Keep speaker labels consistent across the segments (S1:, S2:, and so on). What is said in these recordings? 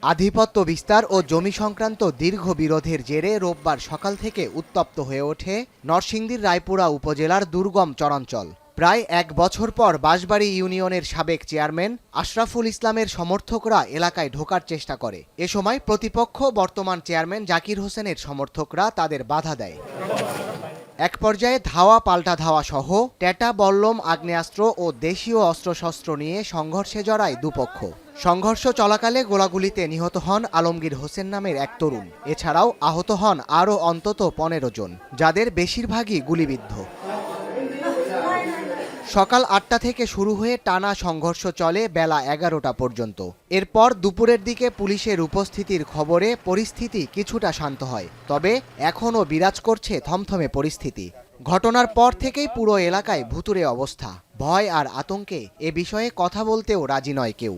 S1: আধিপত্য বিস্তার ও জমি সংক্রান্ত দীর্ঘ বিরোধের জেরে রোববার সকাল থেকে উত্তপ্ত হয়ে ওঠে নরসিংদীর রায়পুরা উপজেলার দুর্গম চরাঞ্চল। প্রায় এক বছর পর বাঁশবাড়ি ইউনিয়নের সাবেক চেয়ারম্যান আশরাফুল ইসলামের সমর্থকরা এলাকায় ঢোকার চেষ্টা করে। এ সময় প্রতিপক্ষ বর্তমান চেয়ারম্যান জাকির হোসেনের সমর্থকরা তাদের বাধা দেয়। এক পর্যায়ে ধাওয়া পাল্টা ধাওয়া সহ ট্যাটা বল্লম, আগ্নেয়াস্ত্র ও দেশীয় অস্ত্রশস্ত্র নিয়ে সংঘর্ষে জড়ায় দুপক্ষ। সংঘর্ষ চলাকালে গোলাগুলিতে নিহত হন আলমগীর হোসেন নামের এক তরুণ। এছাড়াও আহত হন আরও অন্তত 15 জন, যাদের বেশিরভাগই গুলিবিদ্ধ। সকাল 8টা থেকে শুরু হয়ে টানা সংঘর্ষ চলে বেলা 11টা পর্যন্ত। এরপর দুপুরের দিকে পুলিশের উপস্থিতির খবরে পরিস্থিতি কিছুটা শান্ত হয়, তবে এখনও বিরাজ করছে থমথমে পরিস্থিতি। ঘটনার পর থেকেই পুরো এলাকায় ভুতুড়ে অবস্থা। ভয় আর আতঙ্কে এ বিষয়ে কথা বলতেও রাজি নয় কেউ।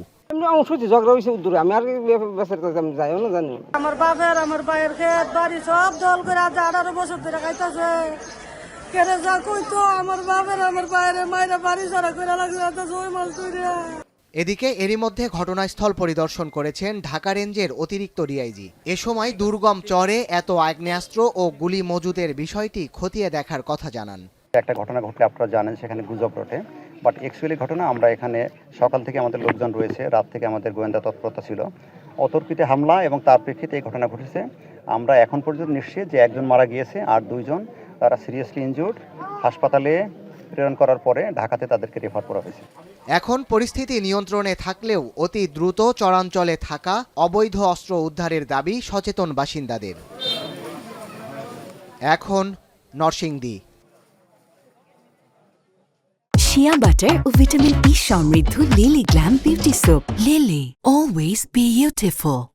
S2: আমার বাপের আমার ভাইয়ের ক্ষেত বাড়ি সব দল করে 18 বছর ধরে খাইতেছে। কেড়ে যা কইতো আমার বাপের আমার ভাইয়ের মাইরা বাড়ি ছাড়া করে লাগছে।
S1: এদিকে এরই মধ্যে ঘটনাস্থল পরিদর্শন করেছেন ঢাকা রেঞ্জের অতিরিক্ত ডিআইজি। এ সময় দুর্গম চরে এত আগ্নেয়াস্ত্র ও গুলি মজুদের বিষয়টি খতিয়ে দেখার কথা জানান।
S3: একটা ঘটনা ঘটলে আপনারা জানেন সেখানে গুজব রটে, বাট অ্যাকচুয়ালি ঘটনা আমরা এখানে সকাল থেকে আমাদের লোকজন রয়েছে, রাত থেকে আমাদের গোয়েন্দা তৎপরতা ছিল। অতর্কিতে হামলা এবং তার প্রেক্ষিতে এই ঘটনা ঘটেছে। আমরা এখন পর্যন্ত নিশ্চিত যে একজন মারা গিয়েছে আর 2 জন তারা সিরিয়াসলি ইনজুর্ড। হাসপাতালে প্রেরণ করার পরে ঢাকাতে তাদেরকে রেফার করা হয়েছে।
S1: এখন পরিস্থিতি নিয়ন্ত্রণে থাকলেও অতি দ্রুত চরাঞ্চলে থাকা অবৈধ অস্ত্র উদ্ধারের দাবি সচেতন বাসিন্দাদের। এখন নরসিংদী।
S4: শিয়া বাটার ও ভিটামিন ই সমৃদ্ধ lily glam beauty soap. Lily, always beautiful.